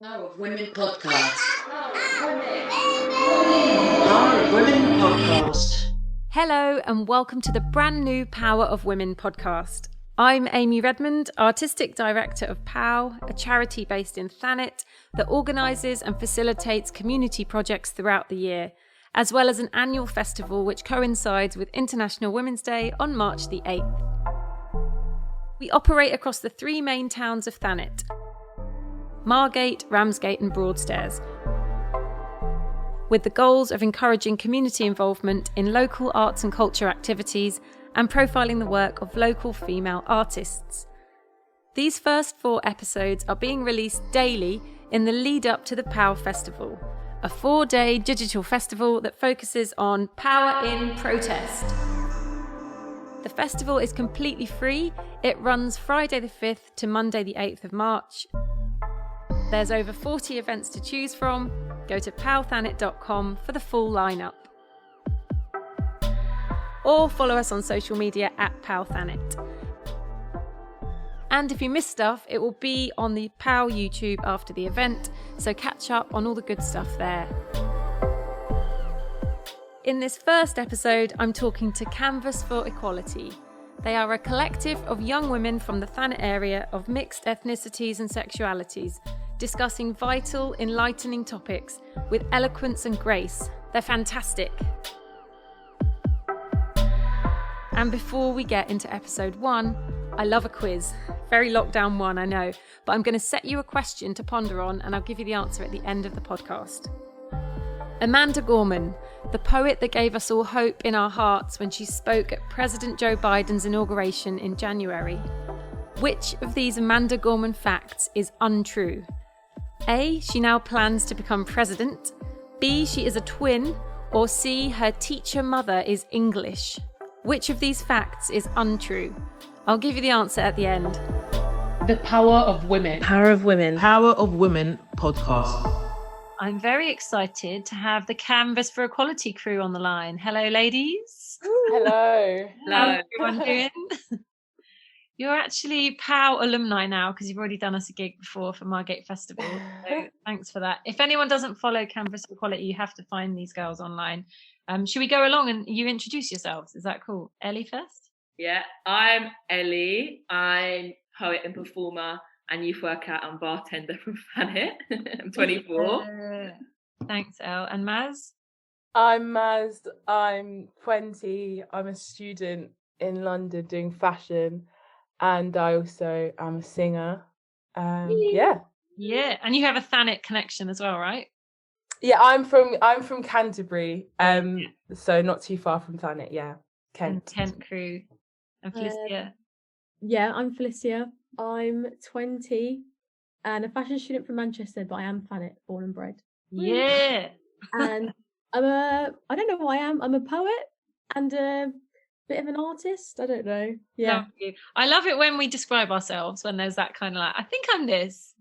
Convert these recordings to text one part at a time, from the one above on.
Power of Women podcast. Power of Women podcast. Hello and welcome to the brand new Power of Women podcast. I'm Amy Redmond, Artistic Director of POW, a charity based in Thanet that organises and facilitates community projects throughout the year, as well as an annual festival which coincides with International Women's Day on March the 8th. We operate across the three main towns of Thanet: Margate, Ramsgate and Broadstairs, with the goals of encouraging community involvement in local arts and culture activities and profiling the work of local female artists. These first 4 episodes are being released daily in the lead up to the POW Festival, a 4-day digital festival that focuses on power in protest. The festival is completely free. It runs Friday the 5th to Monday the 8th of March. There's over 40 events to choose from. Go to powthanet.com for the full lineup. Or follow us on social media at powthanet. And if you miss stuff, it will be on the POW YouTube after the event, so catch up on all the good stuff there. In this first episode, I'm talking to Canvas for Equality. They are a collective of young women from the Thanet area of mixed ethnicities and sexualities, discussing vital, enlightening topics with eloquence and grace. They're fantastic. And before we get into episode 1, I love a quiz. Very lockdown one, I know, but I'm going to set you a question to ponder on and I'll give you the answer at the end of the podcast. Amanda Gorman, the poet that gave us all hope in our hearts when she spoke at President Joe Biden's inauguration in January. Which of these Amanda Gorman facts is untrue? A, she now plans to become president. B, she is a twin. Or C, her teacher mother is English. Which of these facts is untrue? I'll give you the answer at the end. The Power of Women. Power of Women. Power of Women podcast. I'm very excited to have the Canvas for Equality crew on the line. Hello, ladies. Hello. How's everyone doing? You're actually POW alumni now because you've already done us a gig before for Margate Festival. So thanks for that. If anyone doesn't follow Canvas for Equality, you have to find these girls online. Should we go along and you introduce yourselves? Is that cool? Ellie first? Yeah, I'm Ellie. I'm poet and performer and youth worker and bartender from Thanet. I'm 24. Thanks, Elle. And Maz? I'm Maz. I'm 20. I'm a student in London doing fashion, and I also am a singer. Yeah. And you have a Thanet connection as well, right? Yeah, I'm from Canterbury, so not too far from Thanet. Yeah, Kent crew. And Felicia. Yeah, I'm Felicia. I'm 20 and a fashion student from Manchester, but I am Thanet, born and bred. Yeah. And I don't know who I am. I'm a poet and a bit of an artist. I don't know. Yeah. I love it when we describe ourselves, when there's that kind of like, I think I'm this.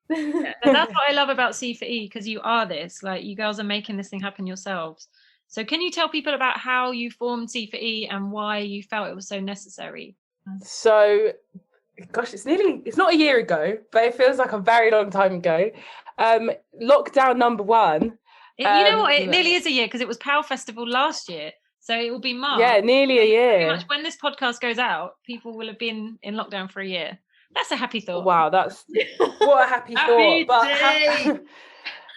Yeah, that's what I love about C4E, because you are this. Like, you girls are making this thing happen yourselves. So can you tell people about how you formed C4E and why you felt it was so necessary? So, gosh, it's not a year ago, but it feels like a very long time ago. Lockdown number 1. You know what? It nearly is a year, because it was POW Festival last year. So it will be March. Yeah, nearly a year. Pretty much when this podcast goes out, people will have been in lockdown for a year. That's a happy thought. Wow, that's what a happy thought. But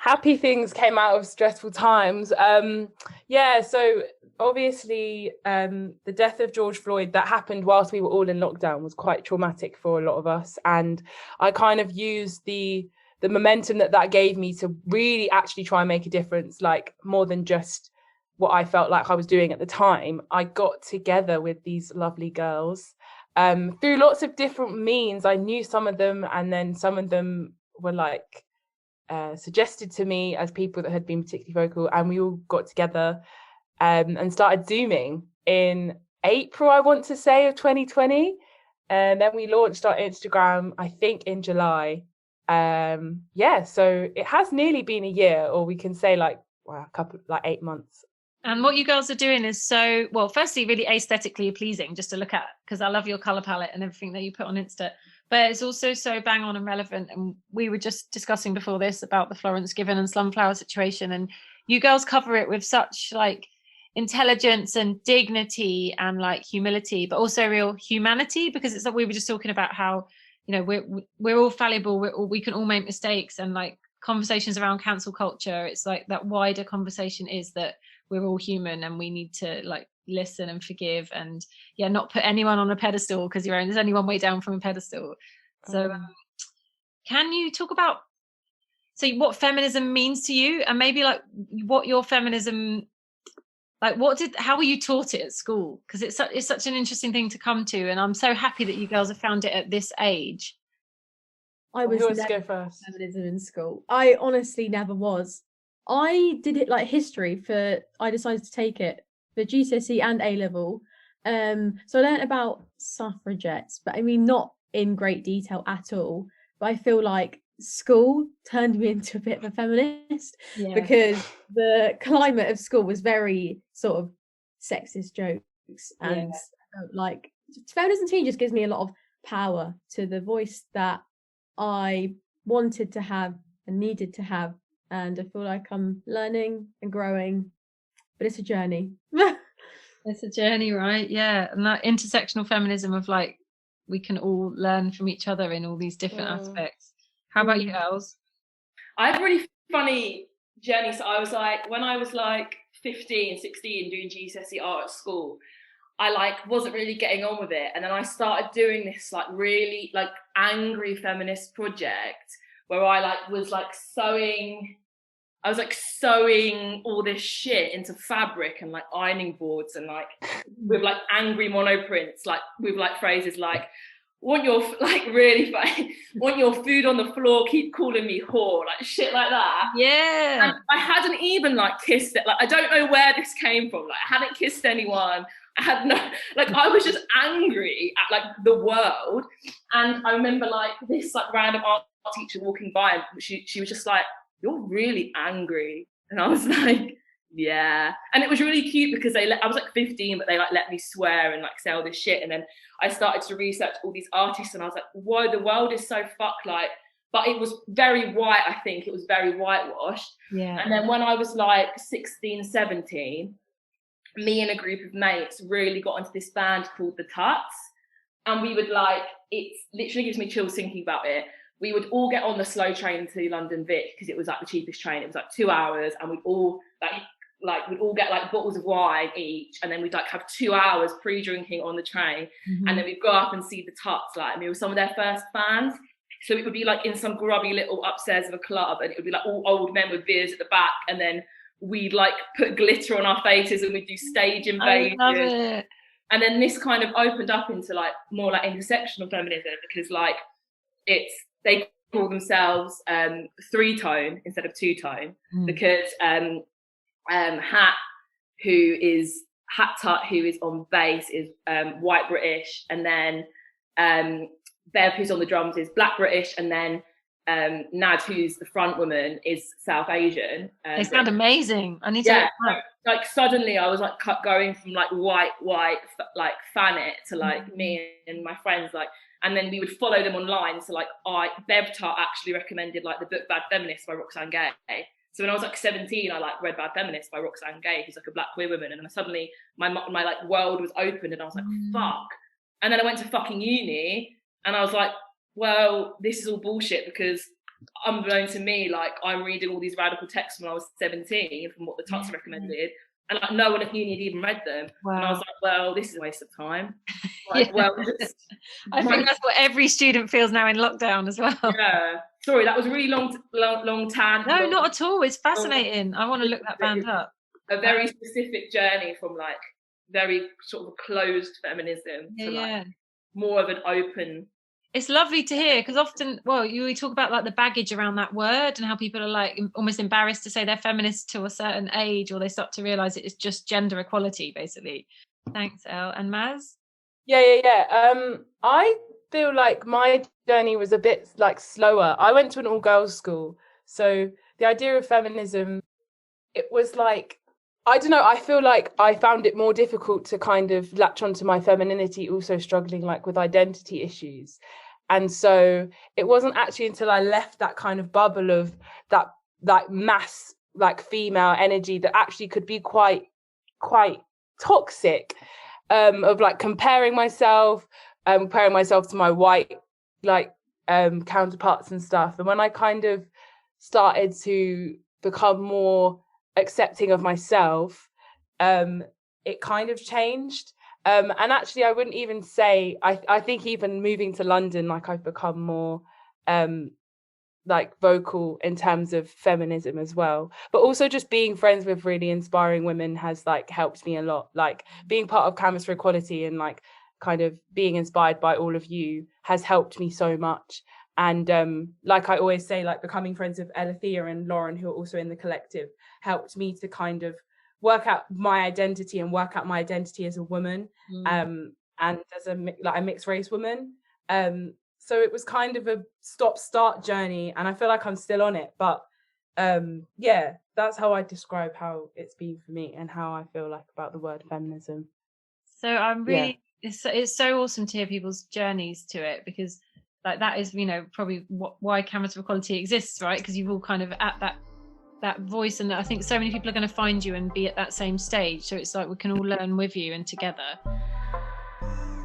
happy things came out of stressful times. So obviously the death of George Floyd that happened whilst we were all in lockdown was quite traumatic for a lot of us. And I kind of used the momentum that gave me to really actually try and make a difference, like more than just what I felt like I was doing at the time. I got together with these lovely girls through lots of different means. I knew some of them, and then some of them were like suggested to me as people that had been particularly vocal, and we all got together and started Zooming in April, I want to say, of 2020. And then we launched our Instagram, I think, in July. So it has nearly been a year, or we can say like 8 months. And what you girls are doing is so, well, firstly, really aesthetically pleasing just to look at, because I love your colour palette and everything that you put on Insta. but it's also so bang on and relevant. And we were just discussing before this about the Florence Given and Slumflower situation, and you girls cover it with such like intelligence and dignity and like humility, but also real humanity, because it's like we were just talking about how, you know, we're all fallible, we can all make mistakes, and like conversations around cancel culture, it's like that wider conversation is that we're all human and we need to like listen and forgive and not put anyone on a pedestal, because there's only one way down from a pedestal. So can you talk about what feminism means to you, and maybe like what your feminism, like how were you taught it at school? Because it's such an interesting thing to come to, and I'm so happy that you girls have found it at this age. I was never never first. Feminism in school. I honestly never was. I did it like history I decided to take it for GCSE and A level. So I learned about suffragettes, but I mean not in great detail at all. But I feel like school turned me into a bit of a feminist because the climate of school was very sort of sexist jokes, and like feminism to me just gives me a lot of power to the voice that I wanted to have and needed to have, and I feel like I'm learning and growing, but it's a journey. It's a journey, right? Yeah. And that intersectional feminism of like we can all learn from each other in all these different aspects. How about you, Els? I had a really funny journey. So I was like, when I was like 15, 16 doing GCSE art at school, I like wasn't really getting on with it. And then I started doing this like really like angry feminist project where I was sewing all this shit into fabric and like ironing boards and like with like angry monoprints, like with like phrases like want your food on the floor, keep calling me whore, like shit like that. Yeah. And I hadn't even like kissed it. Like I don't know where this came from. Like I hadn't kissed anyone. I had no, like I was just angry at like the world. And I remember like this like random art teacher walking by and she was just like, "You're really angry." And I was like, yeah. And it was really cute because I was like 15, but they like let me swear and like say all this shit. And then I started to research all these artists and I was like, whoa, the world is so fucked. Like, but it was very white, I think. It was very whitewashed. Yeah. And then when I was like 16, 17, me and a group of mates really got into this band called The Tuts. And we would like, it literally gives me chills thinking about it. We would all get on the slow train to London Vic because it was like the cheapest train. It was like 2 hours, and we'd all we'd all get like bottles of wine each, and then we'd like have 2 hours pre-drinking on the train, and then we'd go up and see the Tuts. Like, and we were some of their first fans. So it would be like in some grubby little upstairs of a club, and it would be like all old men with beers at the back, and then we'd like put glitter on our faces and we'd do stage invasions. I love it. And then this kind of opened up into like more like intersectional feminism because like they call themselves three-tone instead of two-tone because Hat Tut, who is on bass, is white British, and then Bev, who's on the drums, is black British, and then Nad, who's the front woman, is South Asian. They sound amazing. I need to like suddenly I was like going from like white like Thanet to like me and my friends, like, and then we would follow them online. So like Bev Tut actually recommended like the book Bad Feminist by Roxane Gay. So when I was like 17, I like read Bad Feminist by Roxane Gay, who's like a black queer woman, and then suddenly my like world was opened, and I was like, fuck. And then I went to fucking uni, and I was like, well, this is all bullshit because unbeknown to me, like I'm reading all these radical texts when I was 17 from what the Tuts recommended, and like no one at uni had even read them. Wow. And I was like, well, this is a waste of time. Like, well, I think that's what every student feels now in lockdown as well. Yeah. Sorry, that was a really long tangent. No, not at all. It's fascinating. I want to look that band up. A very specific journey from like very sort of closed feminism to like more of an open. It's lovely to hear because often, we talk about like the baggage around that word and how people are like almost embarrassed to say they're feminist to a certain age, or they start to realise it's just gender equality, basically. Thanks, Elle. And Maz? Yeah. I feel like my journey was a bit like slower. I went to an all-girls school, so the idea of feminism, it was like, I don't know, I feel like I found it more difficult to kind of latch onto my femininity, also struggling like with identity issues. And so it wasn't actually until I left that kind of bubble of that like mass like female energy that actually could be quite toxic, of like comparing myself to my white like counterparts and stuff. And when I kind of started to become more accepting of myself, it kind of changed. And actually I wouldn't even say, I think even moving to London, like I've become more like vocal in terms of feminism as well, but also just being friends with really inspiring women has like helped me a lot. Like being part of Canvas for Equality and like kind of being inspired by all of you has helped me so much. And like I always say, like becoming friends with Alethea and Lauren, who are also in the collective, helped me to kind of work out my identity and work out my identity as a woman, and as a mixed race woman. So it was kind of a stop-start journey, and I feel like I'm still on it. But yeah, that's how I describe how it's been for me and how I feel like about the word feminism. So I'm really, it's so awesome to hear people's journeys to it, because like that is, you know, probably why Canvas for Equality exists, right? Because you've all kind of at that voice, and I think so many people are going to find you and be at that same stage. So it's like we can all learn with you and together.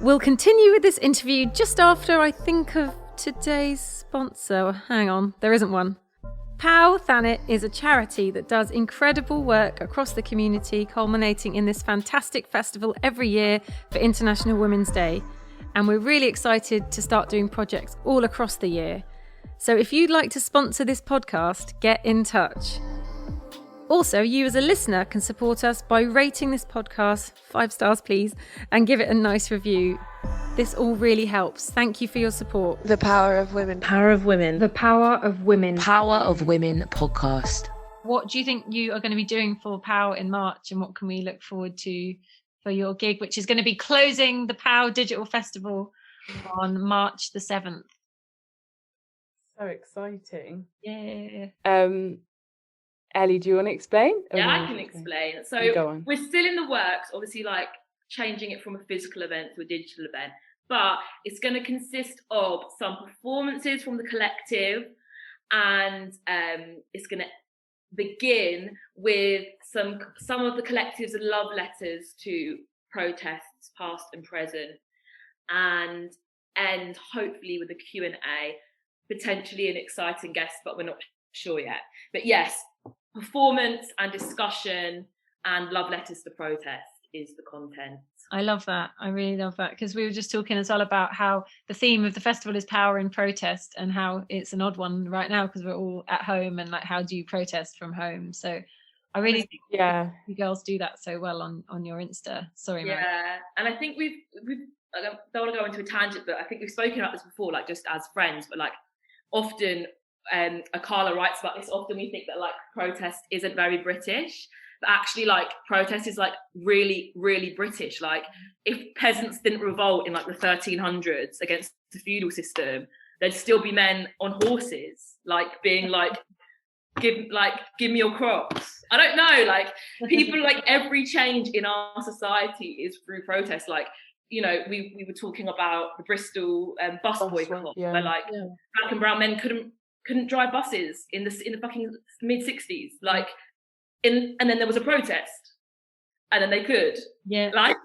We'll continue with this interview just after I think of today's sponsor. Hang on, there isn't one. POW Thanet is a charity that does incredible work across the community, culminating in this fantastic festival every year for International Women's Day. And we're really excited to start doing projects all across the year. So if you'd like to sponsor this podcast, get in touch. Also, you as a listener can support us by rating this podcast 5 stars, please, and give it a nice review. This all really helps. Thank you for your support. The Power of Women. Power of Women. The Power of Women. Power of Women podcast. What do you think you are going to be doing for POW in March, and what can we look forward to for your gig, which is going to be closing the POW Digital Festival on March the 7th? So exciting. Yeah. Ellie, do you want to explain? Yeah, I can explain. So we're still in the works, obviously, like changing it from a physical event to a digital event, but it's going to consist of some performances from the collective, and it's going to begin with some of the collective's love letters to protests past and present, and end hopefully with a Q&A, potentially an exciting guest, but we're not sure yet. But yes, performance and discussion and love letters to protest is the content. I love that. I really love that, because we were just talking as well about how the theme of the festival is power in protest, and how it's an odd one right now because we're all at home, and like how do you protest from home? So I really think you girls do that so well on your Insta. Sorry, Mary. Yeah, and I think we've I don't want to go into a tangent, but I think we've spoken about this before, like just as friends, but like often Akala writes about this, often we think that like protest isn't very British, but actually like protest is like really, really British. Like if peasants didn't revolt in like the 1300s against the feudal system, there'd still be men on horses, like being like, give me your crops. I don't know, like people, like every change in our society is through protest. Like, you know, we were talking about the Bristol bus boycott, where like black and brown men couldn't drive buses in the fucking mid 60s, like and then there was a protest and then they could, like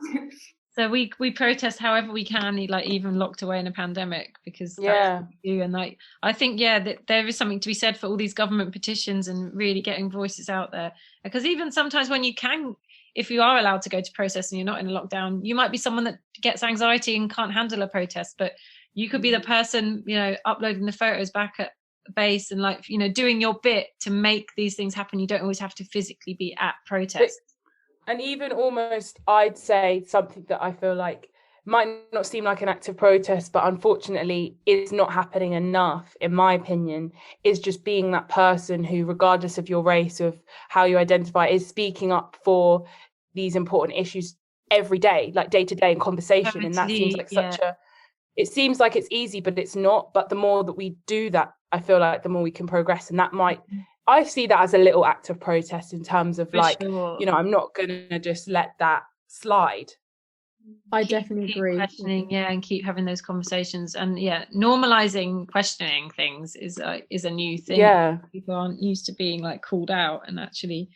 so we protest however we can, like even locked away in a pandemic, because that's what we do. And like I think that there is something to be said for all these government petitions and really getting voices out there, because even sometimes when if you are allowed to go to protest and you're not in a lockdown, you might be someone that gets anxiety and can't handle a protest, but you could be the person, you know, uploading the photos back at base and like, you know, doing your bit to make these things happen. You don't always have to physically be at protests. And even almost, I'd say something that I feel like might not seem like an act of protest, but unfortunately is not happening enough, in my opinion, is just being that person who, regardless of your race, of how you identify, is speaking up for these important issues every day, like day to day in conversation. And that seems like it seems like it's easy, but it's not. But the more that we do that, I feel like the more we can progress. And that I see that as a little act of protest in terms of you know, I'm not going to just let that slide. I definitely agree. Questioning, and keep having those conversations, and normalizing questioning things is a new thing. Yeah, people aren't used to being like called out, and actually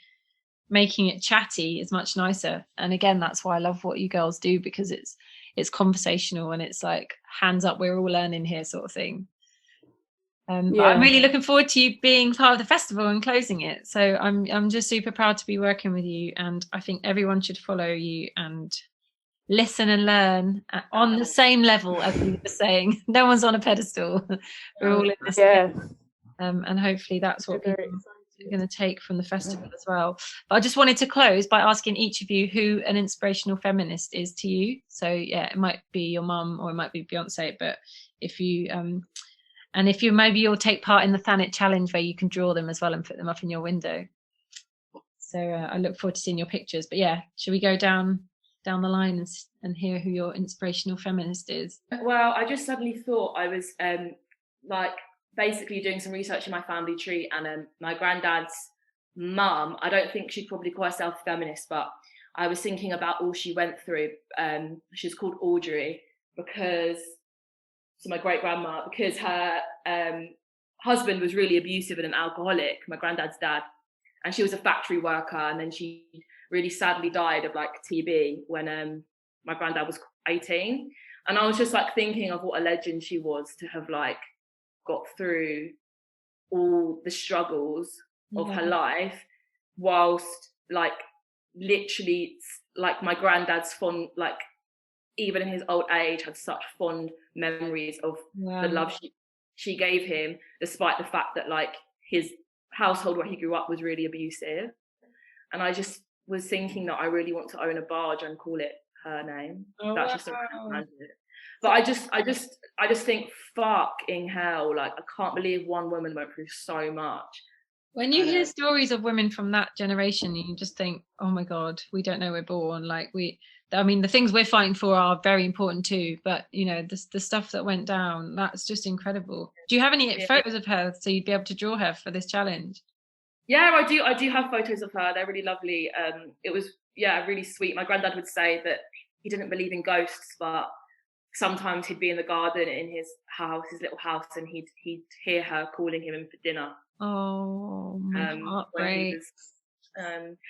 making it chatty is much nicer. And again, that's why I love what you girls do, because it's conversational and it's like hands up, we're all learning here sort of thing. But I'm really looking forward to you being part of the festival and closing it. So I'm just super proud to be working with you, and I think everyone should follow you and listen and learn on the same level as you were saying. No one's on a pedestal. We're all in this together. And hopefully that's what people are going to take from the festival as well. But I just wanted to close by asking each of you who an inspirational feminist is to you. So it might be your mum or it might be Beyonce, but if you and if you maybe you'll take part in the Thanet challenge where you can draw them as well and put them up in your window. So I look forward to seeing your pictures. But should we go down the line and hear who your inspirational feminist is? Well, I just suddenly thought I was like basically doing some research in my family tree, and my granddad's mum, I don't think she'd probably call herself a feminist, but I was thinking about all she went through. She's called Audrey my great grandma, because her husband was really abusive and an alcoholic, my granddad's dad, and she was a factory worker, and then she really sadly died of like TB when my granddad was 18. And I was just like thinking of what a legend she was to have like got through all the struggles of her life, whilst like literally like my granddad's fond, like even in his old age, had such fond memories of the love she gave him, despite the fact that like his household where he grew up was really abusive. And I just was thinking that I really want to own a barge and call it her name. That's just a random. But I just think, fucking hell, like I can't believe one woman went through so much. When you hear stories of women from that generation, you just think, oh my God, we don't know we're born. Like the things we're fighting for are very important too. But you know, the stuff that went down, that's just incredible. Do you have any photos of her so you'd be able to draw her for this challenge? Yeah, I do have photos of her. They're really lovely. It was really sweet. My granddad would say that he didn't believe in ghosts, but sometimes he'd be in the garden in his little house, and he'd hear her calling him in for dinner. Oh, my heart breaks.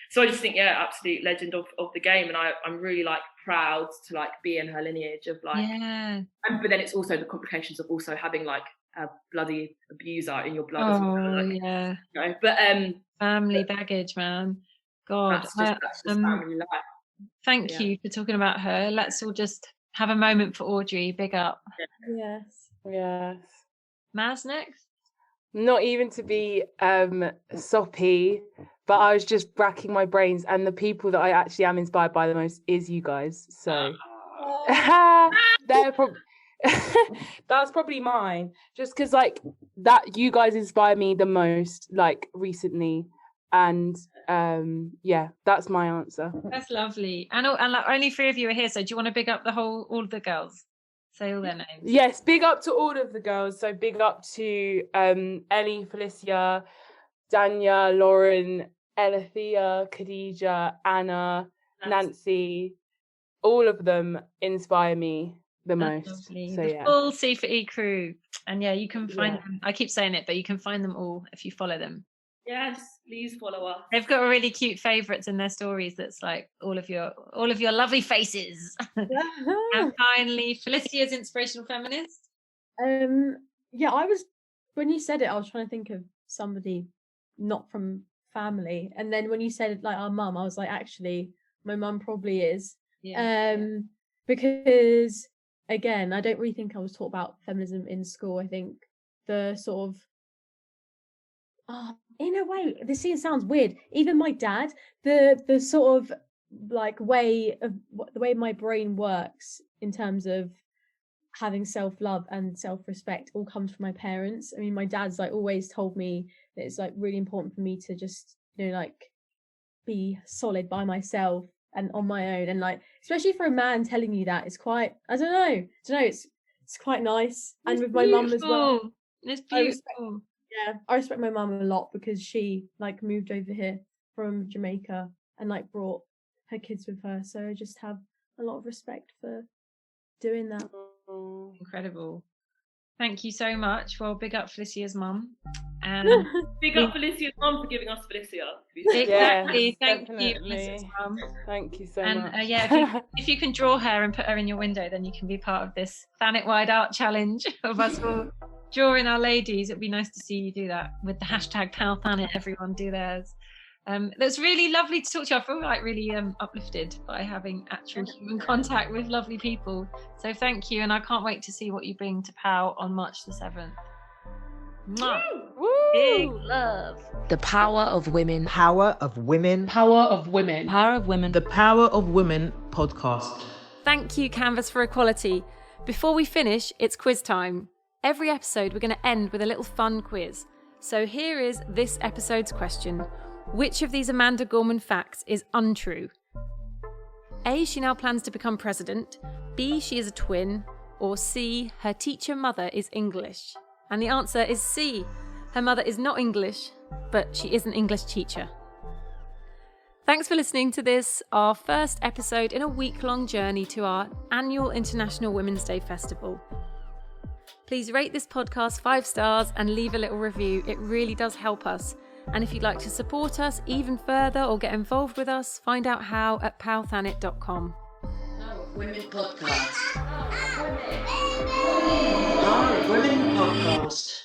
So I just think, absolute legend of the game, and I'm really like proud to like be in her lineage of like. Yeah. But then it's also the complications of also having like a bloody abuser in your blood as well. Like, yeah. You know, but family baggage, man. God, that's just family life. Thank you for talking about her. Let's all just have a moment for Audrey. Big up. Yes. Maz next. Not even to be soppy, but I was just racking my brains, and the people that I actually am inspired by the most is you guys. So that's probably mine, just because like that you guys inspire me the most like recently, and that's my answer. That's lovely. And like, only 3 of you are here, so do you want to big up all of the girls? Say all their names. Yes, big up to all of the girls. So big up to Ellie, Felicia, Danya, Lauren, Alethea, Khadija, Anna, Nancy. All of them inspire me the most. Lovely. So the full C4E crew. And you can find them. I keep saying it, but you can find them all if you follow them. Yes, please follow us. They've got really cute favourites in their stories that's like all of your lovely faces. And finally, Felicia's inspirational feminist. I was, when you said it, I was trying to think of somebody not from family, and then when you said like our mum, I was like, actually my mum probably is. Because again, I don't really think I was taught about feminism in school. I think the sort of in a way, this sounds weird. Even my dad, the sort of like the way my brain works in terms of having self-love and self-respect all comes from my parents. I mean, my dad's like always told me that it's like really important for me to just, like be solid by myself and on my own. And like, especially for a man telling you that, it's quite, I don't know, it's quite nice. And with my mum as well. It's beautiful. I respect my mum a lot because she like moved over here from Jamaica and like brought her kids with her. So I just have a lot of respect for doing that. Incredible. Thank you so much. Well, big up Felicia's mum. And big up Felicia's mum for giving us Felicia. Exactly. Thank definitely. you, Felicia's mum. Thank you so and, much. If you can draw her and put her in your window, then you can be part of this Thanet-wide art challenge of us all drawing our ladies. It'd be nice to see you do that with the hashtag #PalThanet. Everyone do theirs. That's really lovely to talk to you. I feel like really uplifted by having actual human contact with lovely people. So thank you, and I can't wait to see what you bring to POW on March the 7th. Mwah. Woo! Big love. The power of women. Power of women. Power of women. Power of women. The Power of Women podcast. Thank you, Canvas for Equality. Before we finish, it's quiz time. Every episode, we're going to end with a little fun quiz. So here is this episode's question. Which of these Amanda Gorman facts is untrue? A, she now plans to become president. B, she is a twin. Or C, her teacher mother is English. And the answer is C. Her mother is not English, but she is an English teacher. Thanks for listening to this, our first episode in a week-long journey to our annual International Women's Day Festival. Please rate this podcast 5 stars and leave a little review. It really does help us. And if you'd like to support us even further or get involved with us, find out how at powthanet.com. Women podcast. Power of Women podcast.